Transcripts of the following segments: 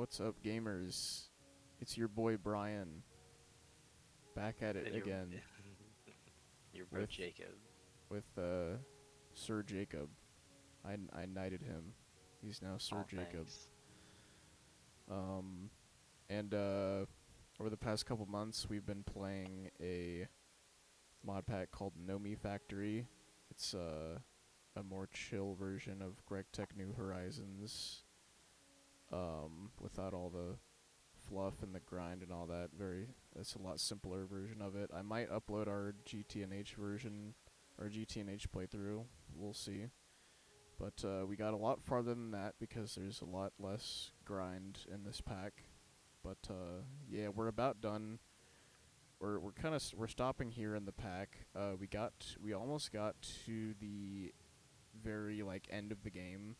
What's up, gamers? It's your boy Brian, back at it And again your bro with Jacob. Sir Jacob. I knighted him. He's now Sir Oh, Jacob. thanks. Um, and over the past couple months, we've been playing a mod pack called Nomifactory. It's a more chill version of Greg Tech New Horizons. Without all the fluff and the grind and all that. It's a lot simpler version of it. I might upload our GTNH version, or GTNH playthrough. We'll see. But we got a lot farther than that because there's a lot less grind in this pack. But yeah, we're about done. We're stopping here in the pack. We almost got to the very end of the game,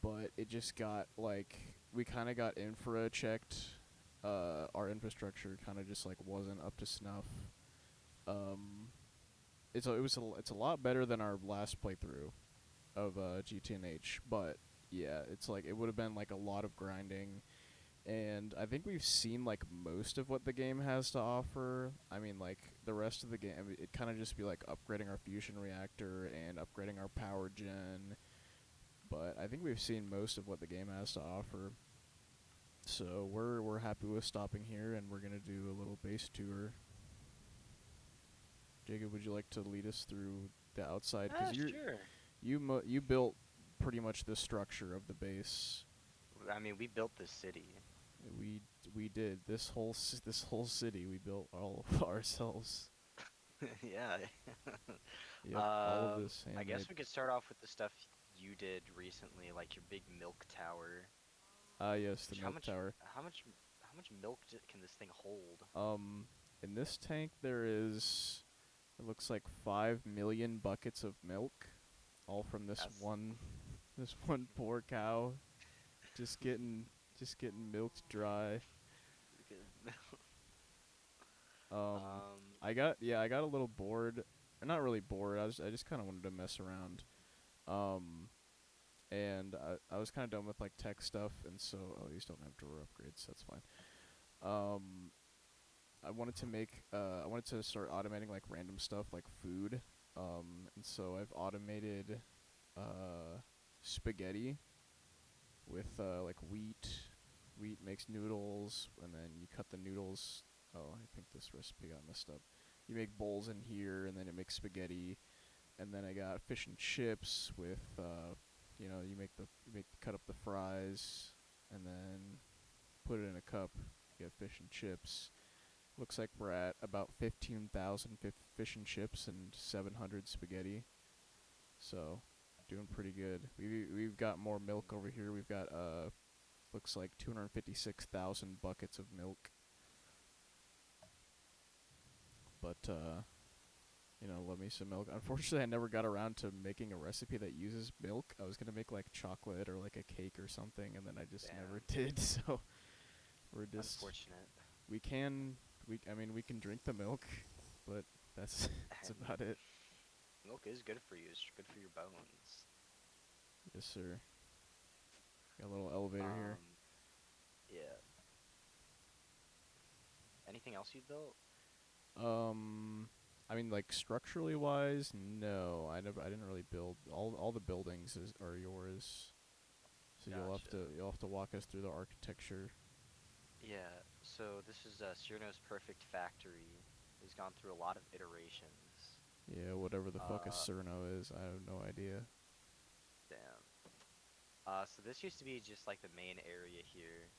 but it just got we kind of got infra checked. Our infrastructure kind of just wasn't up to snuff. Um, it's a lot better than our last playthrough of GTNH, but yeah, it's it would have been a lot of grinding, and I think we've seen most of what the game has to offer. I mean, the rest of the game, it kind of just be upgrading our fusion reactor and upgrading our power gen, but I think we've seen most of what the game has to offer. So we're happy with stopping here, and we're gonna do a little base tour. Jacob, would you like to lead us through the outside? Because Sure. you built pretty much the structure of the base. I mean, we built this city. We we did this whole city we built all of ourselves. Yeah. Yep, all of this I guess handmade. we could start off with the stuff you did recently, like your big milk tower. Ah, yes, the Which milk tower. how much milk can this thing hold? Um, in this tank there is, it looks like 5 million buckets of milk, all from this That's one this one poor cow, just getting milked dry. Um, um, I got a little bored. Not really bored. I just kind of wanted to mess around. Um, and I was kind of done with tech stuff, and so these don't have drawer upgrades. That's fine. Um, I wanted to start automating random stuff like food. And so I've automated uh spaghetti with wheat. Wheat makes noodles, and then you cut the noodles. Oh, I think this recipe got messed up. You make bowls in here, and then it makes spaghetti. And then I got fish and chips with, you cut up the fries, and then put it in a cup. You get fish and chips. Looks like we're at about 15,000 fish and chips and 700 spaghetti. So, doing pretty good. We've got more milk over here. We've got looks like 256,000 buckets of milk. But love me some milk. Unfortunately, I never got around to making a recipe that uses milk. I was gonna make chocolate or a cake or something, and then I just never damn. did. So we're just Unfortunate. we can I mean we can drink the milk, but that's that's And about it. milk is good for you. It's good for your bones. Yes, sir. Got a little elevator here. Um, yeah. Anything else you built? Um, I mean, structurally wise, no. I didn't really build all the buildings are yours. So Gotcha. you'll have to walk us through the architecture. Yeah, so this is Cyrano's Perfect Factory. It's gone through a lot of iterations. Yeah, whatever the fuck a Uh, Cerno is, I have no idea. damn. So this used to be just like the main area here.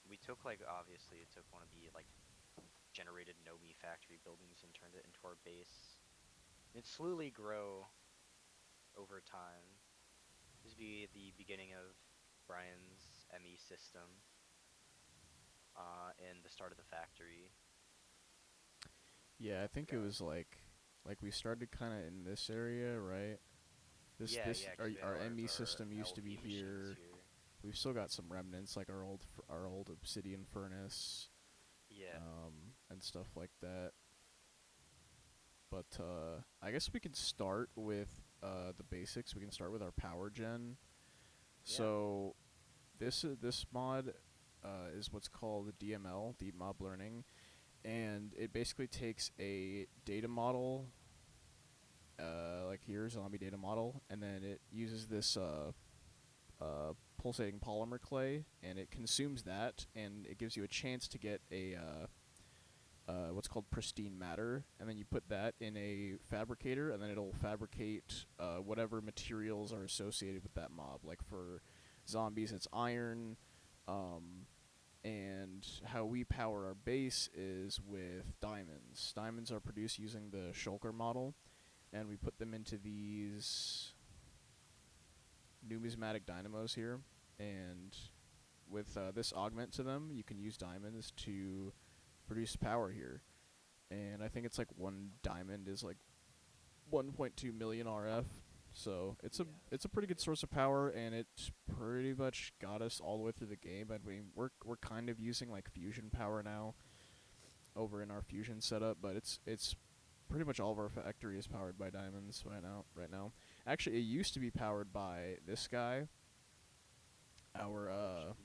We took obviously it took one of the generated Nomi factory buildings and turned it into our base. It slowly grow over time. This would be the beginning of Brian's ME system, and the start of the factory. Yeah, I think it Forgot. was we started kind of in this area, right? Yeah, yeah, because we had Our a lot of ME our system used to be LV machines here. here. We've still got some remnants, like our old obsidian furnace, Yeah, and stuff like that. But I guess we can start with the basics. We can start with our power gen. yeah. So this mod is what's called DML, Deep Mob Learning, and it basically takes a data model, like here, zombie data model, and then it uses this pulsating polymer clay, and it consumes that, and it gives you a chance to get a what's called pristine matter, and then you put that in a fabricator, and then it'll fabricate whatever materials are associated with that mob. Like for zombies, it's iron, and how we power our base is with diamonds. Diamonds are produced using the Shulker model, and we put them into these numismatic dynamos here, and with this augment to them, you can use diamonds to produce power here. And I think it's like one diamond is like 1.2 million RF. So it's a pretty good source of power, and it pretty much got us all the way through the game. I mean, we're kind of using like fusion power now over in our fusion setup, but it's pretty much all of our factory is powered by diamonds right now. Right now, actually, it used to be powered by this guy. Our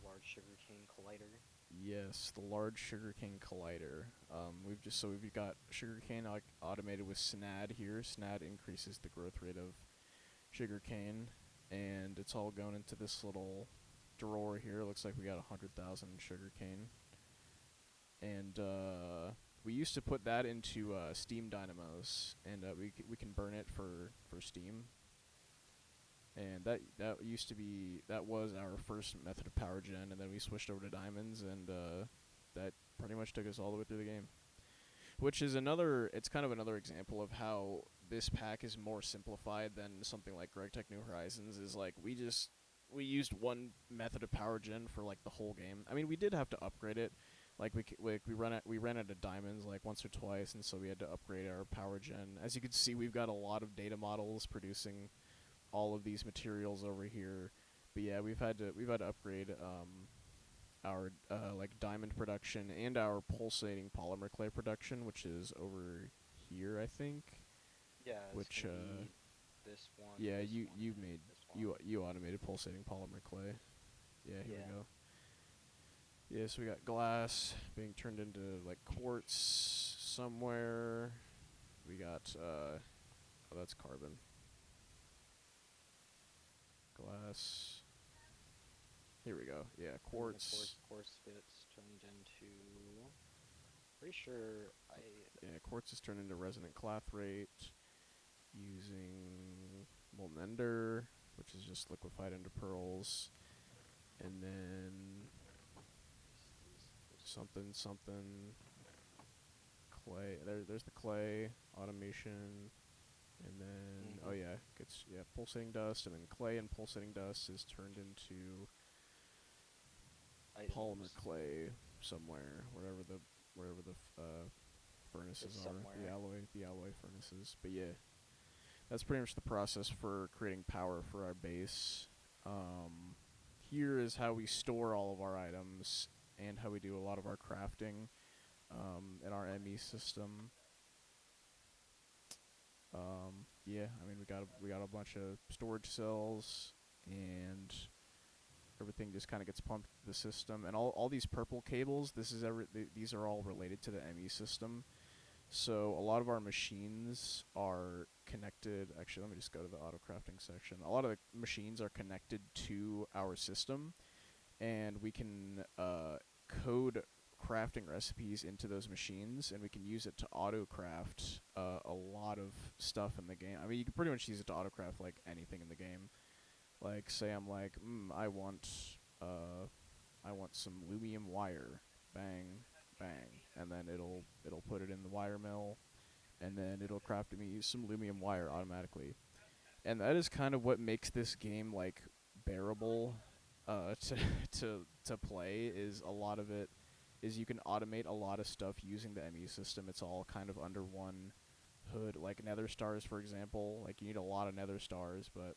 large sugarcane collider. Yes, the large sugarcane collider. We've got sugarcane automated with SNAD here. SNAD increases the growth rate of sugarcane, and it's all going into this little drawer here. It looks like we got 100,000 sugarcane, and we used to put that into steam dynamos, and we can burn it for steam. And that was our first method of power gen, and then we switched over to diamonds, and that pretty much took us all the way through the game. Which is it's kind of another example of how this pack is more simplified than something like GregTech New Horizons. Is like we used one method of power gen for like the whole game. I mean, we did have to upgrade it. Like we ran out of diamonds like once or twice, and so we had to upgrade our power gen. As you can see, we've got a lot of data models producing all of these materials over here. But yeah, we've had to upgrade our like diamond production and our pulsating polymer clay production, which is over here, I think. Yeah, Which this one. yeah, this you one, you and made this one. you automated pulsating polymer clay. Yeah, here Yeah. we go. Yeah, so we got glass being turned into like quartz somewhere. We got oh, that's carbon. Glass. Here we go. Yeah, quartz. Quartz gets turned into. Pretty sure I. Yeah, quartz is turned into resonant clathrate using molten ender, which is just liquefied into pearls, and then something clay. There's the clay automation, and then oh yeah, gets pulsating dust, and then clay and pulsating dust is turned into polymer clay somewhere, wherever the furnaces are, the alloy furnaces. But yeah, that's pretty much the process for creating power for our base. Here is how we store all of our items and how we do a lot of our crafting in our ME system. Yeah, I mean we got a bunch of storage cells, and everything just kind of gets pumped to the system. And all these purple cables, these are all related to the ME system. So a lot of our machines are connected. Actually, let me just go to the auto crafting section. A lot of the machines are connected to our system, and we can code crafting recipes into those machines, and we can use it to auto craft a lot of stuff in the game. I mean, you can pretty much use it to auto craft like anything in the game. Like, say I'm like, I want some lumium wire, bang, bang, and then it'll put it in the wire mill, and then it'll craft me some lumium wire automatically. And that is kind of what makes this game like bearable to play. Is a lot of it is you can automate a lot of stuff using the ME system. It's all kind of under one hood. Like nether stars, for example, like you need a lot of nether stars, but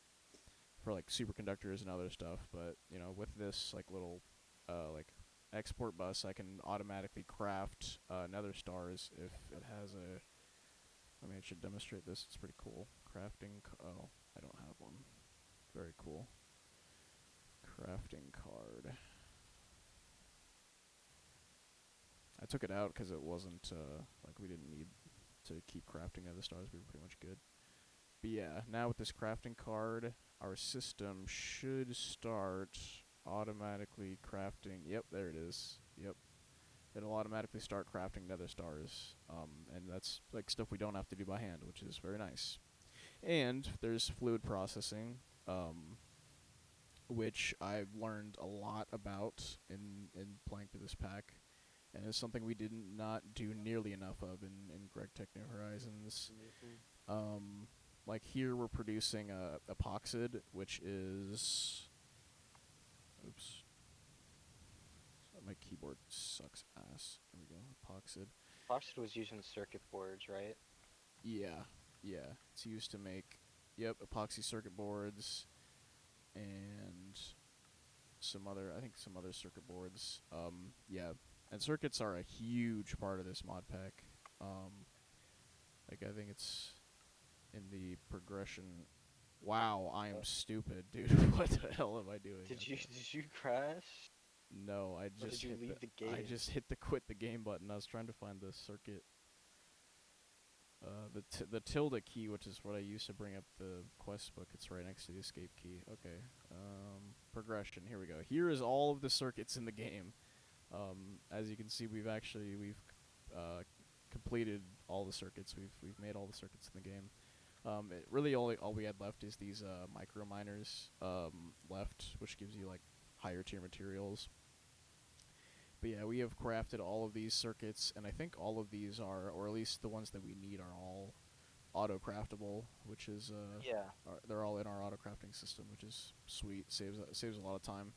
for like superconductors and other stuff. But you know, with this like little like export bus, I can automatically craft nether stars if it has a. I mean, I should demonstrate this. It's pretty cool. Crafting. Oh, I don't have one. Very cool. Crafting card. I took it out because it wasn't, like, we didn't need to keep crafting other stars. We were pretty much good. But yeah, now with this crafting card, our system should start automatically crafting. Yep, there it is. Yep. It'll automatically start crafting nether stars. And that's, like, stuff we don't have to do by hand, which is very nice. And there's fluid processing, which I've learned a lot about in playing through this pack. And it's something we did not do nearly enough of in Greg Tech New Horizons. Like here we're producing epoxid, which is... Oops. My keyboard sucks ass. There we go, epoxid. Epoxid was using circuit boards, right? Yeah, yeah. It's used to make, yep, epoxy circuit boards and some other, I think some other circuit boards. Yeah, and circuits are a huge part of this mod pack. Like I think it's in the progression. Wow, I am stupid, dude. What the hell am I doing? Did you crash? No, I Or just did you hit leave the game? I just hit the quit the game button. I was trying to find the circuit. The tilde key, which is what I use to bring up the quest book. It's right next to the escape key. Okay. Progression. Here we go. Here is all of the circuits in the game. As you can see, we've completed all the circuits. We've made all the circuits in the game. Really all we had left is these micro miners left, which gives you like higher tier materials. But yeah, we have crafted all of these circuits, and I think all of these are, or at least the ones that we need, are all auto craftable, which is Yeah. they're all in our auto crafting system, which is sweet. Saves a lot of time.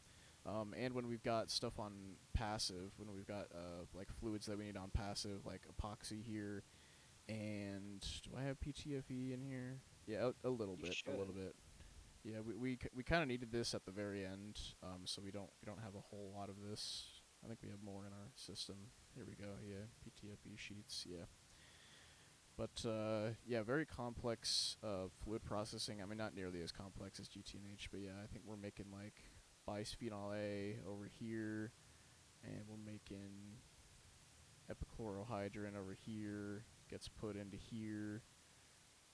And when we've got stuff on passive, when we've got like fluids that we need on passive, like epoxy here, and do I have PTFE in here? Yeah, a little You bit, should. a little bit. Yeah, we kind of needed this at the very end, so we don't have a whole lot of this. I think we have more in our system. Here we go. Yeah, PTFE sheets. Yeah. But yeah, very complex fluid processing. I mean, not nearly as complex as GTNH, but yeah, I think we're making like bisphenol A over here, and we're making epichlorohydrin over here. Gets put into here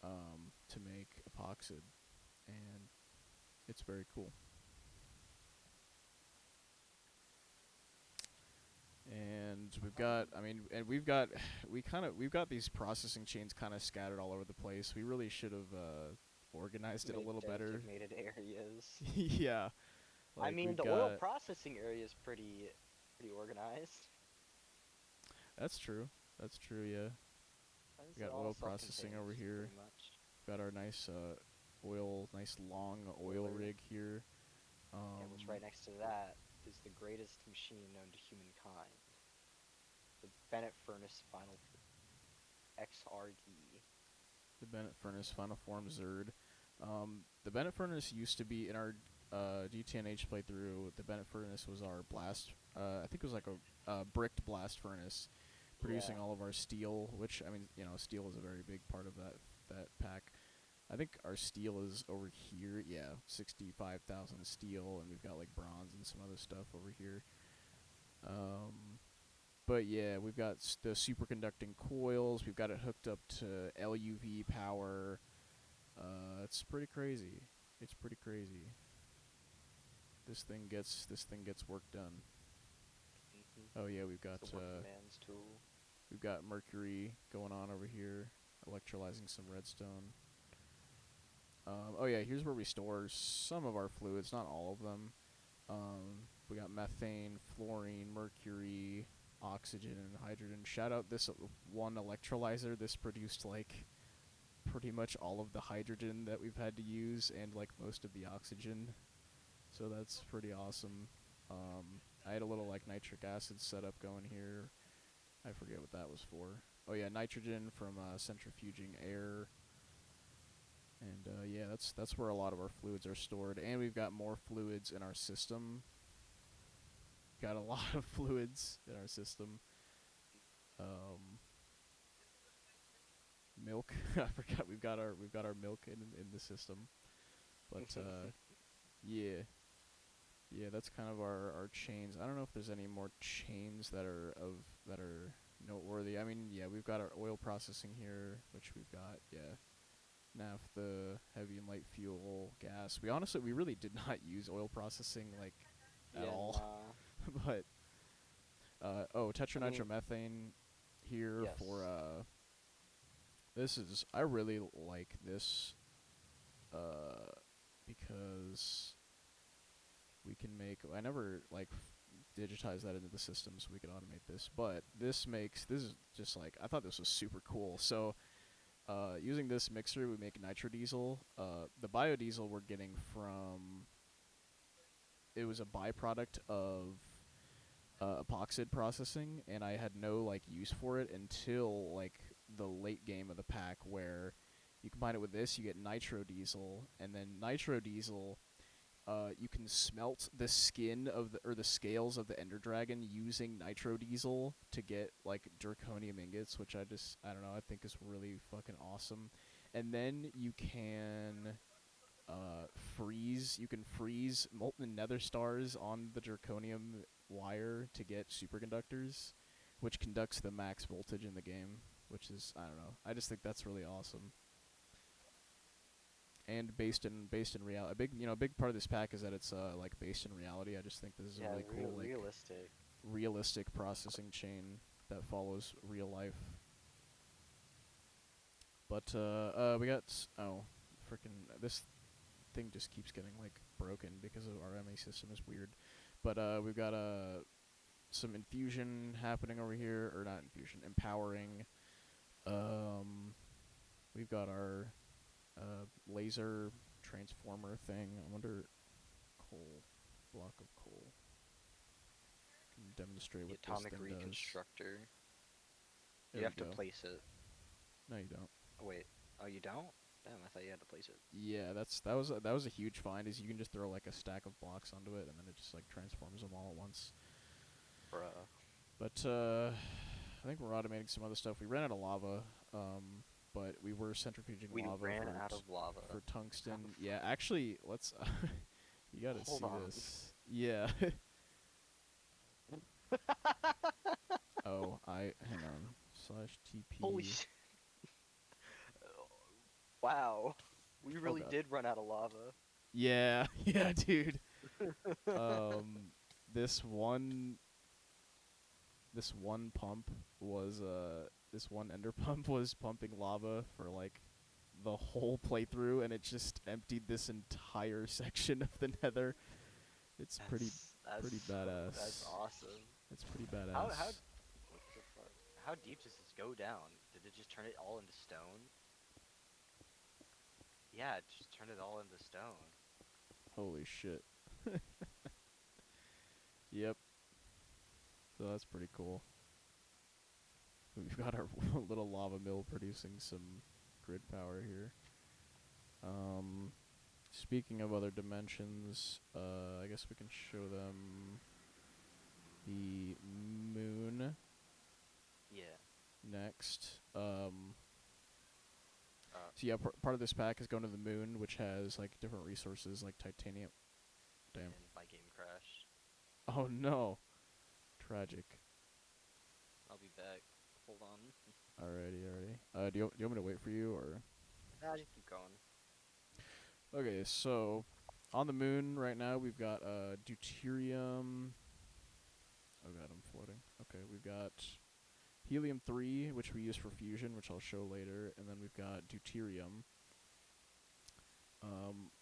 to make epoxid, and it's very cool. And we've got, I mean, and we've got these processing chains kind of scattered all over the place. We really should have organized it a Made little better. designated areas. Yeah. I Like mean, the oil processing area is pretty organized. That's true. That's true. Yeah. We got oil processing over here. Pretty much. Got our nice nice long oil rig here. And what's right next to that is the greatest machine known to humankind. The Bennett Furnace Final XRD. The Bennett Furnace Final Form Zerd. The Bennett Furnace used to be in our GTNH playthrough. The Bennett Furnace was our blast. I think it was like a bricked blast furnace, producing all of our steel. Which, I mean, steel is a very big part of that pack. I think our steel is over here. Yeah, 65,000 steel, and we've got like bronze and some other stuff over here. But yeah, we've got the superconducting coils. We've got it hooked up to LUV power. It's pretty crazy. It's pretty crazy. This thing gets work done. Oh yeah, we've got man's tool. We've got mercury going on over here, electrolyzing some redstone. Oh yeah, here's where we store some of our fluids, not all of them. We got methane, fluorine, mercury, oxygen, and hydrogen. Shout out this one electrolyzer. This produced like pretty much all of the hydrogen that we've had to use and like most of the oxygen. So that's pretty awesome. I had a little like nitric acid setup going here. I forget what that was for. Oh yeah, nitrogen from centrifuging air. And yeah, that's where a lot of our fluids are stored. And we've got more fluids in our system. Got a lot of fluids in our system. Milk. I forgot we've got our milk in the system. But yeah. Yeah, that's kind of our chains. I don't know if there's any more chains that are noteworthy. I mean, yeah, we've got our oil processing here, which we've got, yeah, naphtha, heavy and light fuel, gas. We really did not use oil processing like at Yeah, all. nah. But oh, I mean, tetranitramethane here yes. for this is I really like this because we can make I never like digitize that into the system so we could automate this, but this is just like I thought this was super cool. So using this mixer we make nitrodiesel. The biodiesel we're getting from it was a byproduct of epoxid processing, and I had no like use for it until like the late game of the pack, where you combine it with this, you get nitrodiesel, and then nitrodiesel, you can smelt the skin of the scales of the Ender Dragon using nitrodiesel to get like draconium ingots, which I don't know, I think is really fucking awesome. And then you can freeze molten nether stars on the draconium wire to get superconductors, which conducts the max voltage in the game, which is I don't know. I just think that's really awesome. And based in reality, a big part of this pack is that it's like based in reality. I just think this is Yeah, a really cool like realistic. realistic processing chain that follows real life. But we got freaking this thing just keeps getting like broken because of our MA system is weird. But we've got some infusion happening over here, or not infusion, empowering. Um, we've got our laser transformer thing. I wonder, coal, block of coal. Can demonstrate The what this atomic thing does. reconstructor. There You we have to go. place it. No, you don't. Oh, wait. Oh, you don't? Damn, I thought you had to place it. Yeah, that was a huge find. Is you can just throw like a stack of blocks onto it, and then it just like transforms them all at once. Bruh. But I think we're automating some other stuff. We ran out of lava, but we were centrifuging We lava ran out of lava. for How tungsten. the Yeah, fuck? actually, let's. You gotta Hold see on. this. Yeah. Oh, hang on. Slash Holy TP. shit. Wow. We Oh really god. did run out of lava. Yeah, yeah, dude. Um, this one, this one pump was this one ender pump was pumping lava for like the whole playthrough, and it just emptied this entire section of the nether. It's pretty That's badass. awesome. It's pretty How badass. what the fuck? How deep does this go down? Did it just turn it all into stone? Yeah, it just turned it all into stone. Holy shit. Yep. So that's pretty cool. We've got our little lava mill producing some grid power here. Speaking of other dimensions, I guess we can show them the moon Yeah. next. Uh, So yeah, part of this pack is going to the moon, which has like different resources like titanium. Damn. and my game crashed. Oh no. Tragic. I'll be back. Hold on. Alrighty. Do you want me to wait for you or? Nah, just keep going. Okay, so on the moon right now we've got deuterium. Oh god, I'm floating. Okay, we've got helium-3, which we use for fusion, which I'll show later, and then we've got deuterium,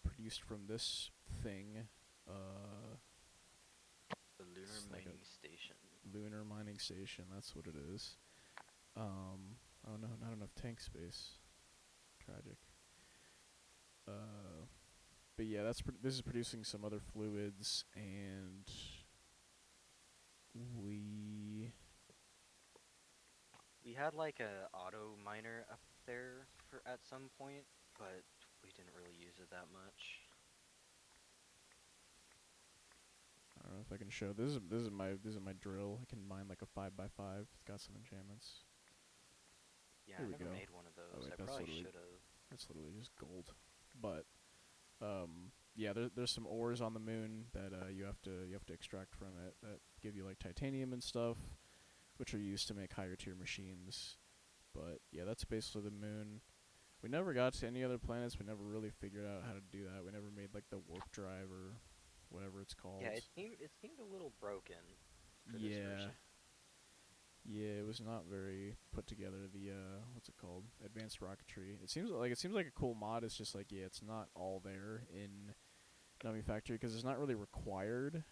produced from this thing. The lunar It's like mining a station. lunar mining station. That's what it is. Oh no, not enough tank space. Tragic. But yeah, this is producing some other fluids, and We had like a auto miner up there for at some point, but we didn't really use it that much. I don't know if I can show. This is my drill. I can mine like a 5x5. It's got some enchantments. Yeah, Here I we never go. made one of Oh those. wait, I probably should have. that's literally just gold. But yeah, there's some ores on the moon that you have to extract from it that give you like titanium and stuff, which are used to make higher tier machines. But yeah, that's basically the moon. We never got to any other planets. We never really figured out how to do that. We never made like the warp drive or whatever it's Yeah, called. it seemed a little broken for this Yeah. version. Yeah, it was not very put together. The what's it called? Advanced rocketry. It seems like a cool mod. It's just like, yeah, it's not all there in Nomifactory because it's not really required.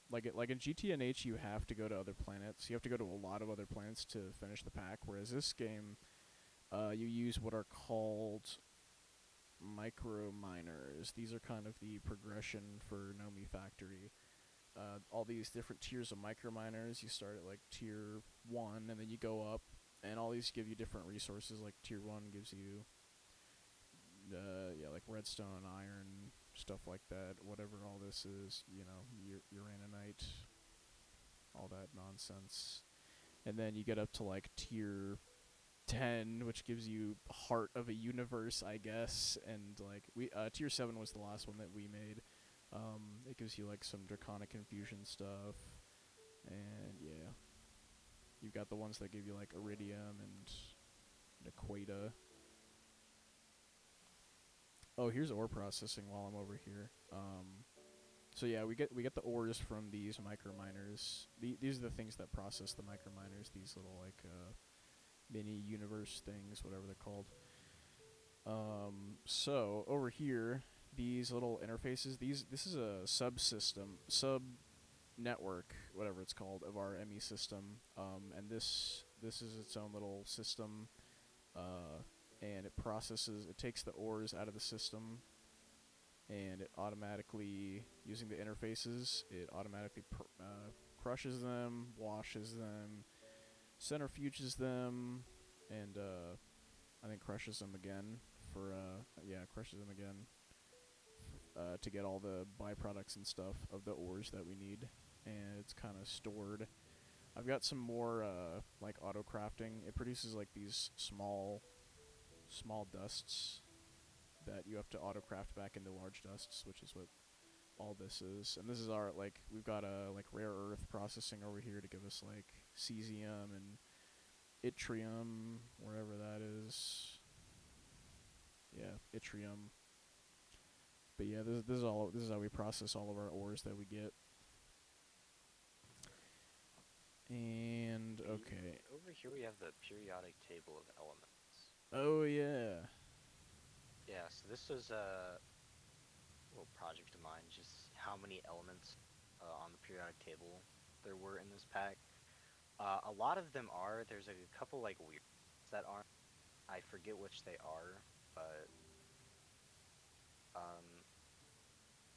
Like in GTNH, you have to go to other planets. You have to go to a lot of other planets to finish the pack. Whereas this game, you use what are called micro miners. These are kind of the progression for Nomifactory. All these different tiers of micro miners. You start at like tier 1, and then you go up, and all these give you different resources. Like tier 1 gives you, like redstone, iron, stuff like that. Whatever all this is, uraninite, all that nonsense. And then you get up to like tier 10, which gives you heart of a universe, I guess. And like tier 7 was the last one that we made. It gives you like some draconic infusion stuff, and yeah, you've got the ones that give you like iridium and Nequata. Oh, here's ore processing while I'm over here. So yeah, we get the ores from these micro miners. These are the things that process the micro miners. These little like mini universe things, whatever they're called. So over here, these little interfaces. This is a subsystem, sub network, whatever it's called, of our ME system. And this is its own little system. And it takes the ores out of the system, and it automatically, using the interfaces, it automatically crushes them, washes them, centrifuges them, and I think crushes them again crushes them again to get all the byproducts and stuff of the ores that we need, and it's kind of stored. I've got some more like auto crafting. It produces like these small dusts that you have to auto craft back into large dusts, which is what all this is. And this is our like we've got a like rare earth processing over here to give us like cesium and yttrium, wherever that is. Yeah, yttrium. But yeah, this is how we process all of our ores that we get. And okay. Over here we have the periodic table of elements. Oh yeah. Yeah, so this was a little project of mine, just how many elements on the periodic table there were in this pack. A lot of them there's a couple like weird ones that aren't. I forget which they are, but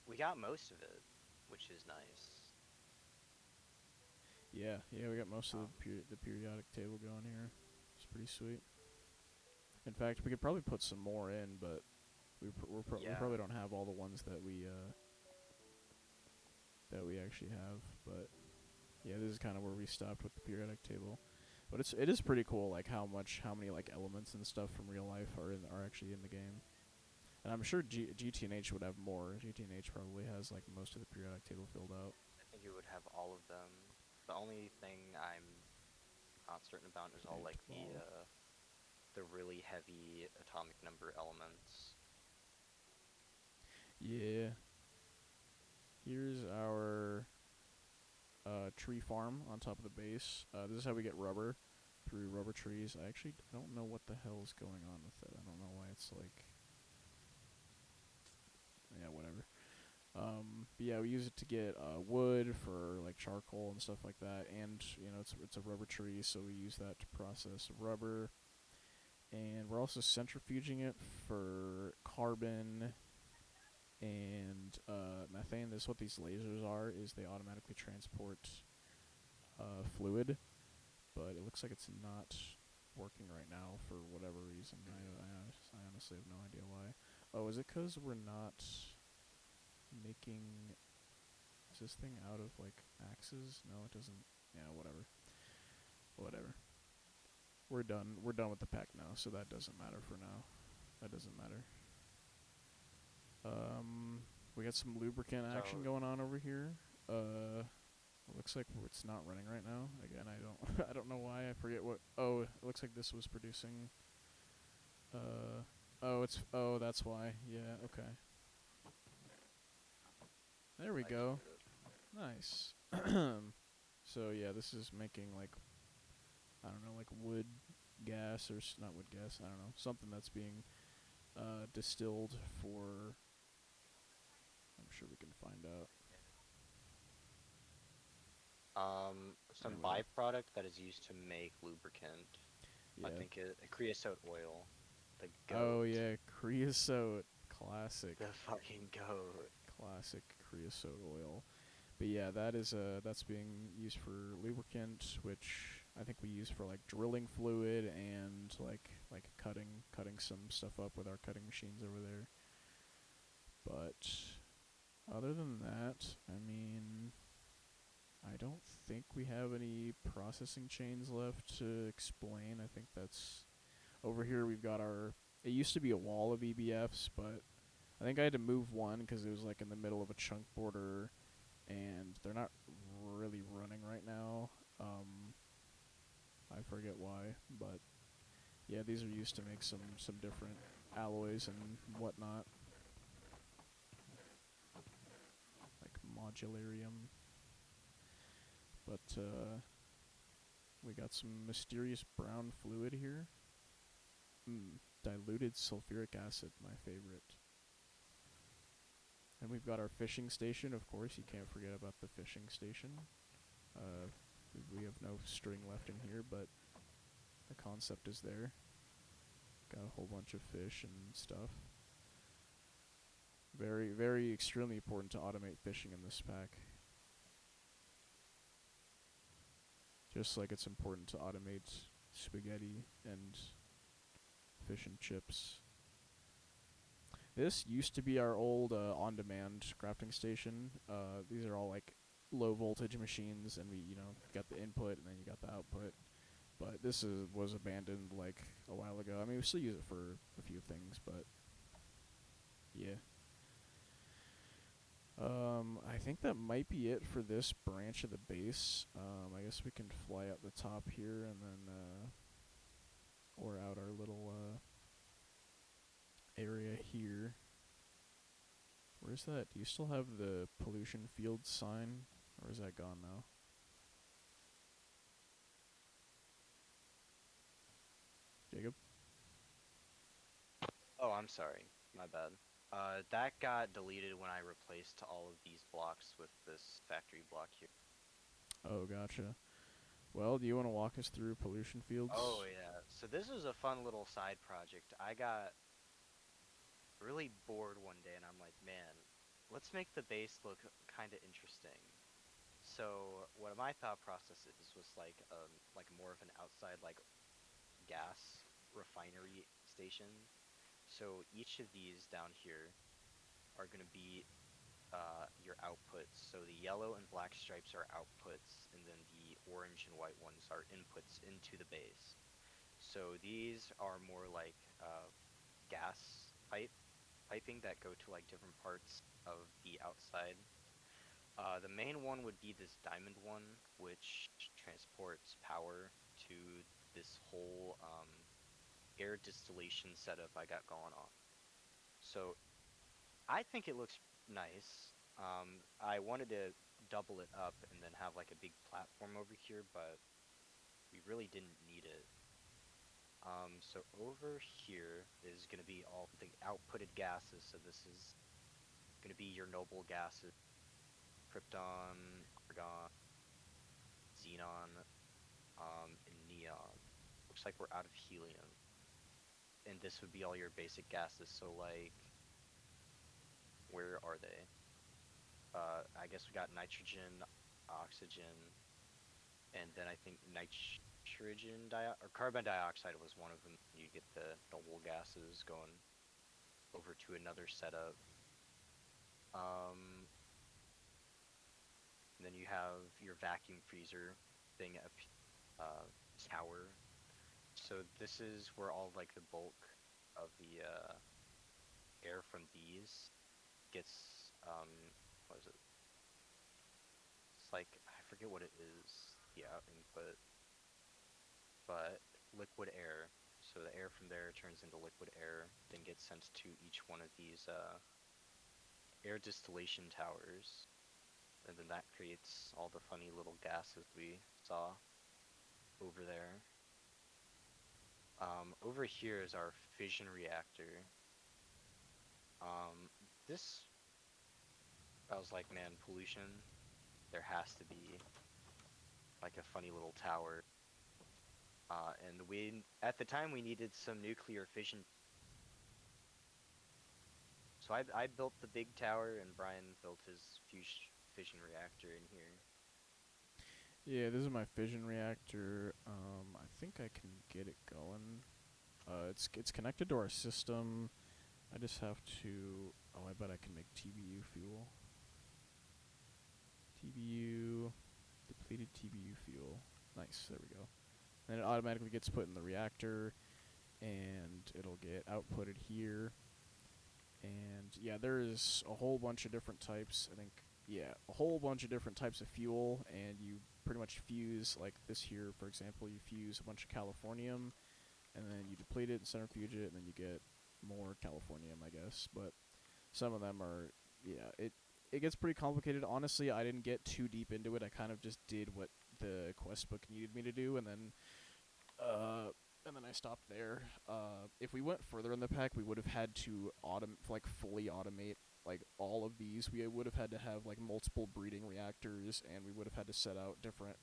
we got most of it, which is nice. Yeah, we got most of the periodic table going here. It's pretty sweet. In fact, we could probably put some more in, but we probably don't have all the ones that we actually have. But yeah, this is kind of where we stopped with the periodic table. But it is pretty cool, like how many like elements and stuff from real life are actually in the game. And I'm sure GTNH would have more. GTNH probably has like most of the periodic table filled out. I think it would have all of them. The only thing I'm not certain about is all like the really heavy atomic number elements. Yeah. Here's our tree farm on top of the base. This is how we get rubber, through rubber trees. I actually don't know what the hell is going on with it. I don't know why it's like... Yeah, whatever. But yeah, we use it to get wood for like charcoal and stuff like that, and it's a rubber tree, so we use that to process rubber. And we're also centrifuging it for carbon and methane. This is what these lasers are. Is they automatically transport fluid, but it looks like it's not working right now for whatever reason. I honestly have no idea why. Oh, is it because we're not making... Is this thing out of like axes? No, it doesn't. Yeah, whatever. We're done with the pack now, so that doesn't matter for now. That doesn't matter. We got some lubricant action So going on over here. It looks like it's not running right now. Again, I don't I don't know why. I forget what. Oh, it looks like this was producing. Oh, that's why. Yeah, okay. There we go. nitrogen. Nice. So yeah, this is making like, I don't know, like wood gas or not wood gas. I don't know, something that's being distilled for. I'm sure we can find out. Some Anyway, byproduct that is used to make lubricant. I yeah. think creosote oil, the Oh goat, yeah, creosote, classic, the fucking goat. classic creosote oil. But yeah, that's being used for lubricant, which I think we use for like drilling fluid and like cutting some stuff up with our cutting machines over there. But other than that, I mean, I don't think we have any processing chains left to explain. I think that's over here. We've got our. It used to be a wall of EBFs, but I think I had to move one because it was like in the middle of a chunk border, and they're not really running right now. I forget why, but yeah, these are used to make some different alloys and whatnot, like modularium. But we got some mysterious brown fluid here. Diluted sulfuric acid, my favorite. And we've got our fishing station, of course. You can't forget about the fishing station. Uh, we have no string left in here, but the concept is there. Got a whole bunch of fish and stuff. Very, very extremely important to automate fishing in this pack. Just like it's important to automate spaghetti and fish and chips. This used to be our old on-demand crafting station. These are all like low voltage machines, and we got the input and then you got the output. But this was abandoned like a while ago. I mean, we still use it for a few things, but yeah. I think that might be it for this branch of the base. I guess we can fly up the top here and then or out our little area here. Where's that? Do you still have the pollution field sign, or is that gone now? Jacob? Oh, I'm sorry. My bad. That got deleted when I replaced all of these blocks with this factory block here. Oh, gotcha. Well, do you want to walk us through pollution Oh fields? yeah. So this is a fun little side project. I got really bored one day and I'm like, man, let's make the base look kind of interesting. So what my thought process is was like more of an outside like gas refinery station. So each of these down here are going to be your outputs. So the yellow and black stripes are outputs, and then the orange and white ones are inputs into the base. So these are more like gas piping that go to like different parts of the outside. The main one would be this diamond one, which transports power to this whole air distillation setup I got going on. So I think it looks nice. I wanted to double it up and then have like a big platform over here, but we really didn't need it. So over here is going to be all the outputted gases. So this is going to be your noble gases, krypton, argon, xenon, and neon. Looks like we're out of helium. And this would be all your basic gases. So like, where are they? I guess we got nitrogen, oxygen, and then I think nitrogen or carbon dioxide was one of them. You get the noble gases going over to another setup. Um, and then you have your vacuum freezer thing up tower. So this is where all like the bulk of the air from these. forget what it is, the input, but liquid air. So the air from there turns into liquid air, then gets sent to each one of these air distillation towers, and then that creates all the funny little gases we saw over there. Over here is our fission reactor. This, I was like, man, pollution. There has to be like a funny little tower. And we, at the time, we needed some nuclear fission. So I built the big tower, and Brian built his fission reactor in here. Yeah, this is my fission reactor. I think I can get it going. It's connected to our system. I just have to. Oh, I bet I can make TBU fuel. TBU, depleted TBU fuel. Nice. There we go. And it automatically gets put in the reactor, and it'll get outputted here. And yeah, there's a whole bunch of different types. I think a whole bunch of different types of fuel, and you pretty much fuse like this here, for example. You fuse a bunch of californium, and then you deplete it and centrifuge it, and then you get more californium, I guess. But some of them are, it gets pretty complicated. Honestly, I didn't get too deep into it. I kind of just did what the quest book needed me to do, and then uh, I stopped there. If we went further in the pack, we would have had to fully automate like all of these. We would have had to have like multiple breeding reactors, and we would have had to set out different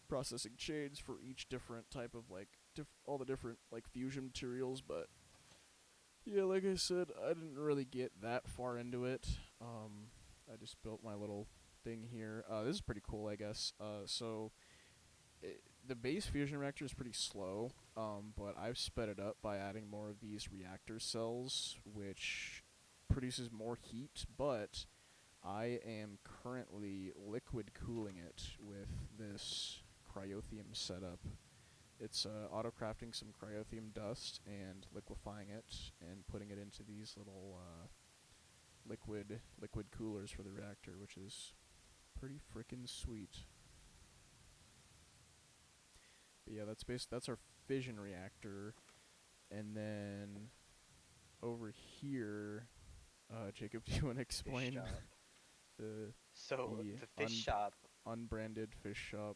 processing chains for each different type of like all the different like fusion materials. But yeah, like I said, I didn't really get that far into it. I just built my little thing here. This is pretty cool, I guess. The base fusion reactor is pretty slow, but I've sped it up by adding more of these reactor cells, which produces more heat, but I am currently liquid cooling it with this cryothium setup. It's auto-crafting some cryothium dust and liquefying it and putting it into these little liquid coolers for the reactor, which is pretty freaking sweet. But yeah, that's our fission reactor, and then over here, Jacob, do you want to Fish explain shop. the So the the fish shop, unbranded fish shop?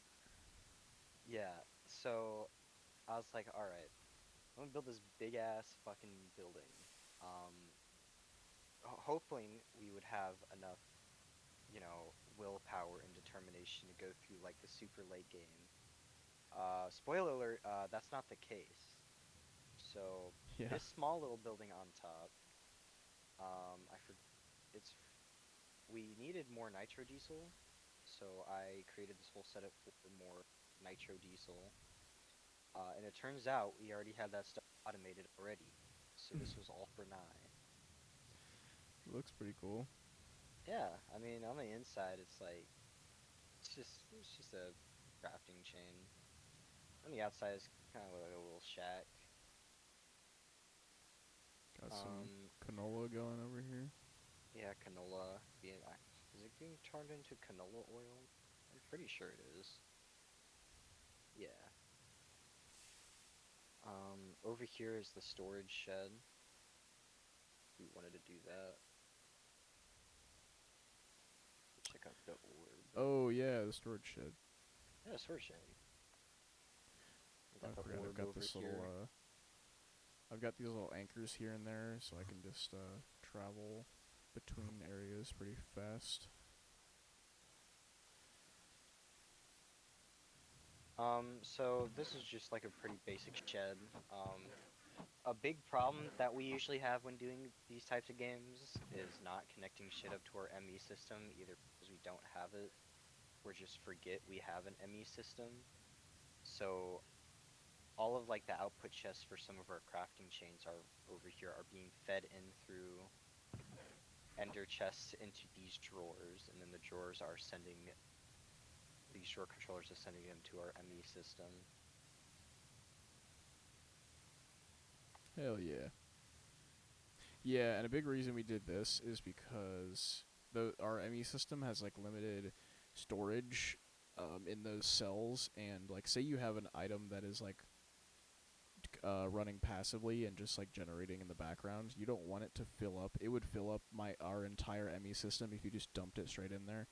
yeah. So I was like, all right, I'm gonna build this big ass fucking building. Um, Hoping we would have enough, willpower and determination to go through like the super late game. Spoiler alert, that's not the case. So Yeah. this small little building on top, I for it's we needed more nitro diesel, so I created this whole setup for more nitro diesel. And it turns out we already had that stuff automated already, so this was all for nine. It looks pretty cool. Yeah, I mean on the inside it's like it's just a crafting chain. On the outside is kind of like a little shack. Got some Um, canola going over here. yeah, canola being is it being turned into canola oil? I'm pretty sure it is. Yeah. Over here is the storage shed. We wanted to do that. Check out the orb. Oh yeah, the storage shed. Yeah, storage shed. We I got the forgot I've orb got over this here. little I've got these little anchors here and there, so I can just travel between areas pretty fast. So this is just like a pretty basic shed. A big problem that we usually have when doing these types of games is not connecting shit up to our ME system, either because we don't have it or just forget we have an ME system. So all of like the output chests for some of our crafting chains are over here are being fed in through ender chests into these drawers, and then the drawers are sending these drawer controllers are sending them to our ME system. Hell yeah. Yeah, and a big reason we did this is because our ME system has like limited storage, in those cells, and like say you have an item that is like running passively and just like generating in the background, you don't want it to fill up. It would fill up our entire ME system if you just dumped it straight in there.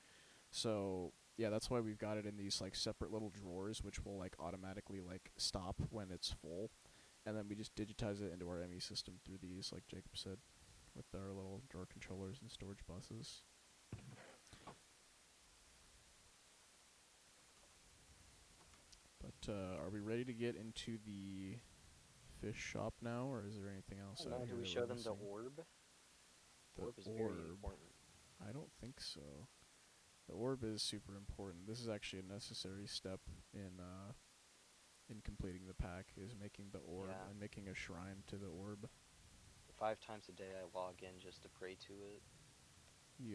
So yeah, that's why we've got it in these like separate little drawers, which will like automatically like stop when it's full, and then we just digitize it into our ME system through these, like Jacob said, with our little drawer controllers and storage buses. But are we ready to get into the fish shop now, or is there anything else out No, here do we that show we're them the missing? orb? The Orb is very orb. important. I don't think so. The orb is super important. This is actually a necessary step in completing the pack, is making the orb Yeah. and making a shrine to the orb. 5 times a day I log in just to pray to it.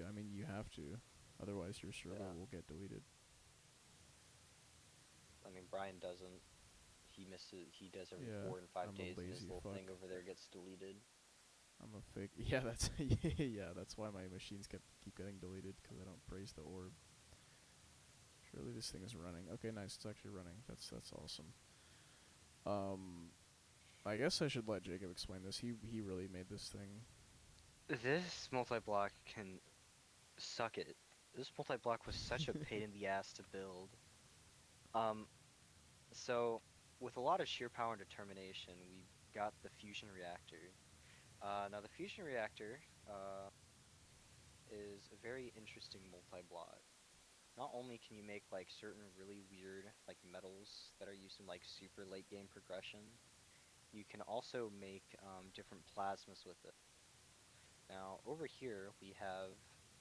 I mean, you have to, otherwise your server Yeah. will get deleted. I mean, Brian doesn't. He misses. He does every Yeah, 4 and 5 I'm a days, and his lazy little fuck. thing over there gets deleted. I'm a fake. Yeah, that's yeah. That's why my machines keep getting deleted, because I don't praise the orb. Surely this thing is running. Okay, nice. It's actually running. That's awesome. I guess I should let Jacob explain this. He really made this thing. This multi-block can suck it. This multi-block was such a pain in the ass to build. Um, so with a lot of sheer power and determination, we got the fusion reactor. Now the fusion reactor is a very interesting multi-block. Not only can you make like certain really weird like metals that are used in like super late game progression, you can also make different plasmas with it. Now over here we have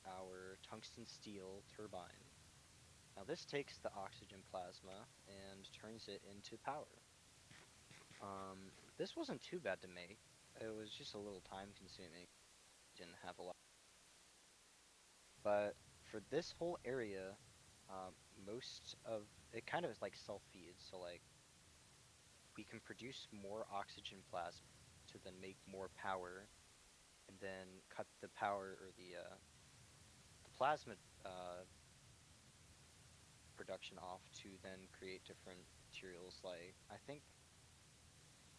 our tungsten steel turbine. Now this takes the oxygen plasma and turns it into power. This wasn't too bad to make. It was just a little time consuming. Didn't have a lot. But for this whole area, most of it kind of is like self-feeds. So like we can produce more oxygen plasma to then make more power, and then cut the power or the plasma production off to then create different materials. Like I think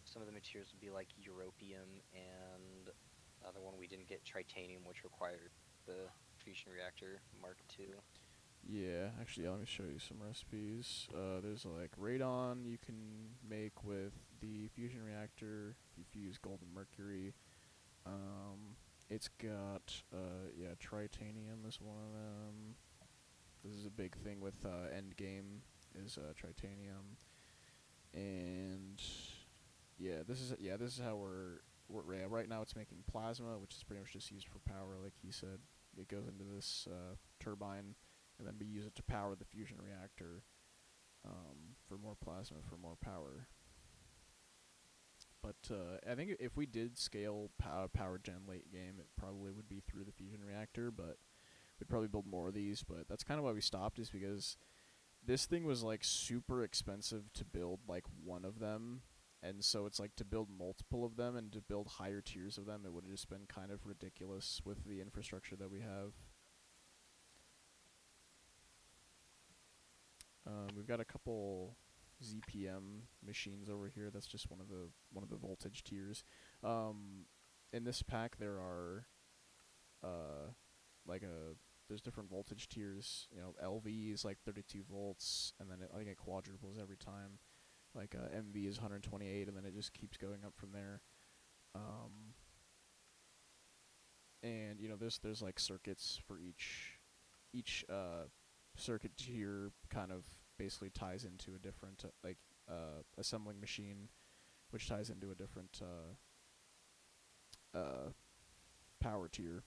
some of the materials would be like europium, and the other one we didn't get, tritanium, which required the fusion reactor Mark II. Yeah, actually, yeah, let me show you some recipes. There's like radon you can make with the fusion reactor if you fuse gold and mercury. It's got yeah, tritanium is one of them. This is a big thing with Endgame is tritanium, and this is how we're yeah, right now it's making plasma, which is pretty much just used for power, like he said. It goes into this turbine, and then we use it to power the fusion reactor for more plasma, for more power. But I think if we did scale power gen late game, it probably would be through the fusion reactor, but we'd probably build more of these. But that's kind of why we stopped, is because this thing was like super expensive to build like one of them, and so it's like to build multiple of them and to build higher tiers of them, it would have just been kind of ridiculous with the infrastructure that we have. We've got a couple ZPM machines over here. That's just one of the voltage tiers. In this pack, there are like there's different voltage tiers. You know, LV is like 32 volts, and then I think it quadruples every time. Like MV is 128, and then it just keeps going up from there. And you know, there's like circuits for each circuit tier, kind of basically ties into a different assembling machine, which ties into a different power tier.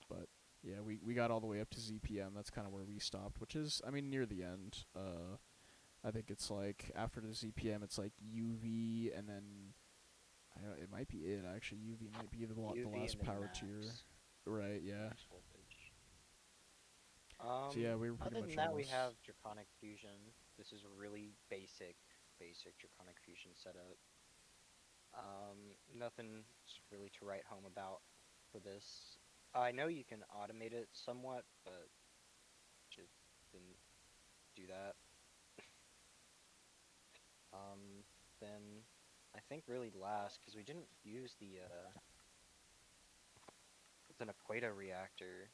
But yeah, we got all the way up to ZPM. That's kind of where we stopped, which is, I mean, near the end. I think it's like after the ZPM, it's like UV, and then I don't know, it might be it actually. UV might be the UV last and then power max. tier, right? Yeah. Max voltage. So yeah, we were pretty Other much than that, we almost. have Draconic Fusion. This is a really basic Draconic Fusion setup. Nothing really to write home about for this. I know you can automate it somewhat, but just didn't do that. Then I think really last, because we didn't use the Equata reactor,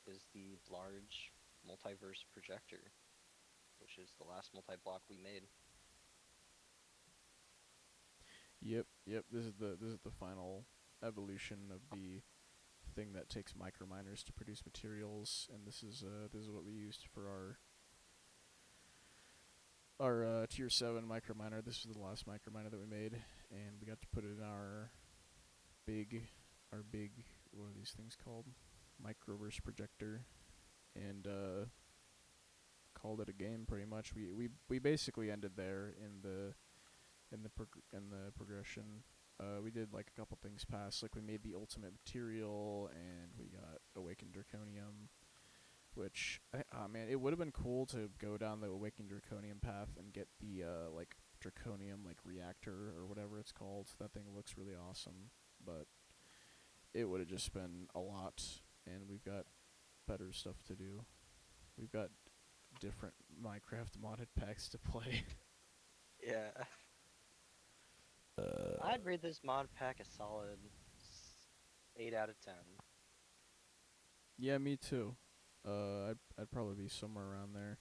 is the large multiverse projector, which is the last multi-block we made. Yep, yep. This is the final evolution of the thing that takes microminers to produce materials, and this is what we used for our tier 7 microminer. This was the last microminer that we made, and we got to put it in our big what are these things called? Microverse projector, and called it a game pretty much. We basically ended there in the progression. We did like a couple things past, like we made the ultimate material, and we got awakened draconium, which man, it would have been cool to go down the awakened draconium path and get the like draconium like reactor or whatever it's called. That thing looks really awesome, but it would have just been a lot, and we've got better stuff to do. We've got different Minecraft modded packs to play. Yeah. I'd rate this mod pack a solid 8 out of 10. Yeah, me too. I'd probably be somewhere around there.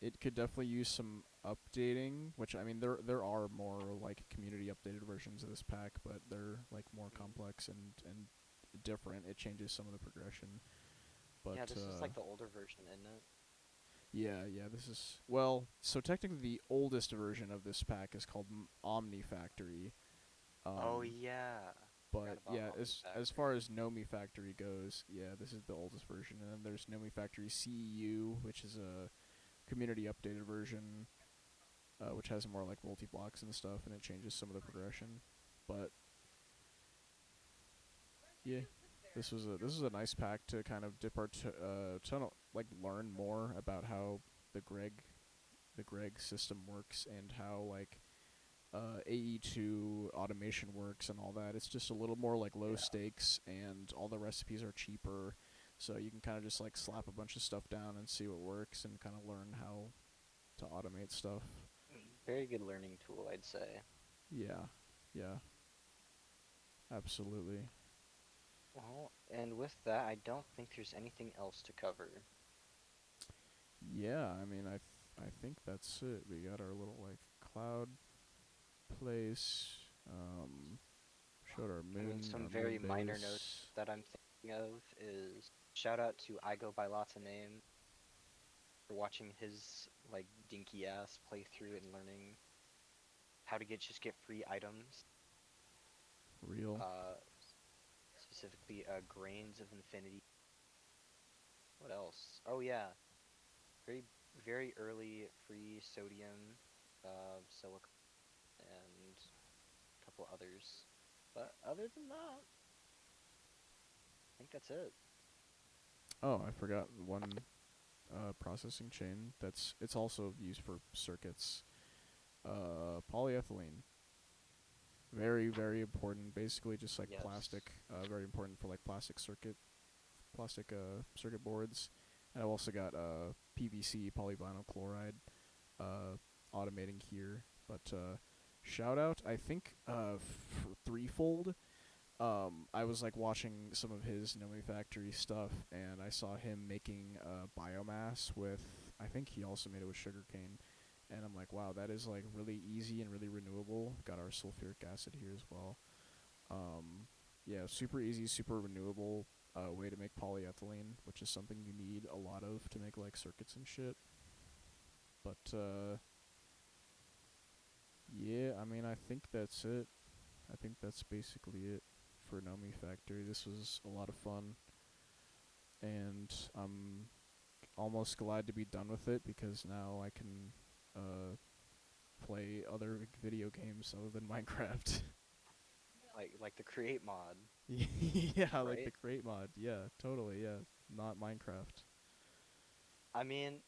It could definitely use some updating, which I mean there are more like community updated versions of this pack, but they're like more complex and different. It changes some of the progression. But Yeah, this is like the older version, isn't it? yeah, this is well. So technically, the oldest version of this pack is called Omnifactory. Oh Um, yeah. Forgot but about yeah, as Nomifactory. far as Nomifactory goes, yeah, this is the oldest version. And then there's Nomifactory CEU, which is a community updated version, which has more like multi blocks and stuff, and it changes some of the progression. But yeah, this is a nice pack to kind of dip our like learn more about how the Greg system works and how like AE2 automation works and all that. It's just a little more like low Yeah. stakes, and all the recipes are cheaper, so you can kind of just like slap a bunch of stuff down and see what works and kind of learn how to automate stuff. Very good learning tool, I'd say. Yeah, yeah, absolutely. Well, and with that, I don't think there's anything else to cover. Yeah, I mean, I think that's it. We got our little like cloud place. Showed our I mean, moon, some our very moon minor notes base. that I'm thinking of is shout out to I Go by Lots of Name for watching his like dinky ass playthrough and learning how to just get free items. Real. Uh, Specifically, Grains of Infinity. What else? Oh yeah, very very early free sodium, silicon, and a couple others. But other than that, I think that's it. Oh, I forgot one processing chain it's also used for circuits. Polyethylene. Very, very important. Basically just like Yes. plastic. Very important for like plastic circuit boards. And I've also got PVC polyvinyl chloride automating here. But shout out, I think for Threefold. I was like watching some of his Nomifactory stuff, and I saw him making biomass with. I think he also made it with sugarcane, and I'm like, wow, that is like really easy and really renewable. Got our sulfuric acid here as well. Um, yeah, super easy, super renewable way to make polyethylene, which is something you need a lot of to make like circuits and shit. But yeah, I mean, I think that's it. I think that's basically it for Nomifactory. This was a lot of fun, and I'm almost glad to be done with it because now I can play other video games other than Minecraft. Like the create mod, Yeah, like the right? create mod. Yeah, totally. Yeah, not Minecraft. I mean,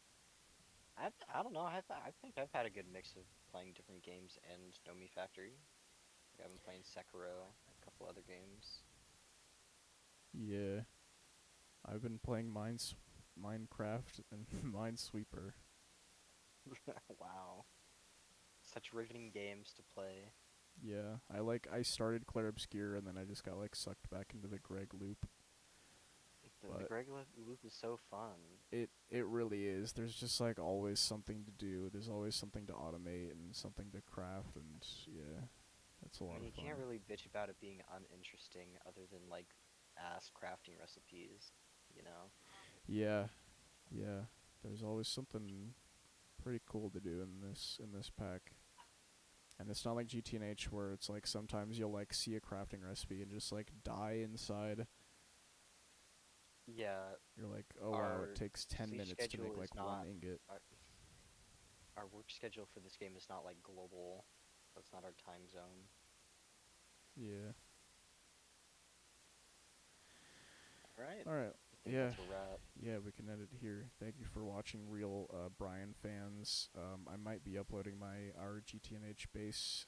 I don't know. I think I've had a good mix of playing different games and Nomi Factory. Like I've been playing Sekiro, a couple other games. Yeah, I've been playing Minecraft and Minesweeper. Wow. Such riveting games to play. Yeah, I started Clair Obscure and then I just got like sucked back into the Greg loop. The But Greg loop is so fun. it really is. There's just like always something to do. There's always something to automate and something to craft, and yeah, that's a I lot mean, of you fun. can't really bitch about it being uninteresting other than like ass crafting recipes, you know? Yeah, yeah. There's always something pretty cool to do in this pack. And it's not like GTNH where it's like sometimes you'll like see a crafting recipe and just like die inside. Yeah, You're like, oh wow, it our takes 10 sleep minutes to schedule make is like one not ingot. our work schedule for this game is not like global. That's not our time zone. Yeah. All right, All right. I think Yeah. that's a wrap. Yeah, we can end it here. Thank you for watching, real Brian fans. I might be uploading my our GTNH base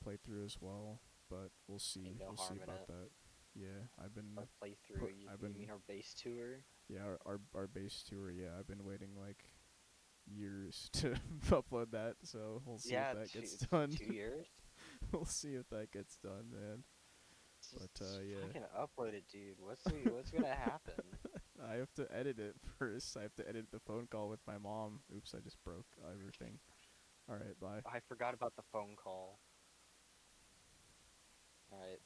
playthrough as well, but we'll see. Ain't no We'll see harm in about it. that. Yeah, I've been Our playthrough, I've you been mean our base tour? yeah our base tour. Yeah, I've been waiting like years to upload that, so we'll see if Yeah, that gets done. 2 years. We'll see if that gets done, man. But Just yeah. fucking upload it, dude. What's gonna happen? I have to edit it first. I have to edit the phone call with my mom. Oops, I just broke everything. All right, bye. I forgot about the phone call. All right.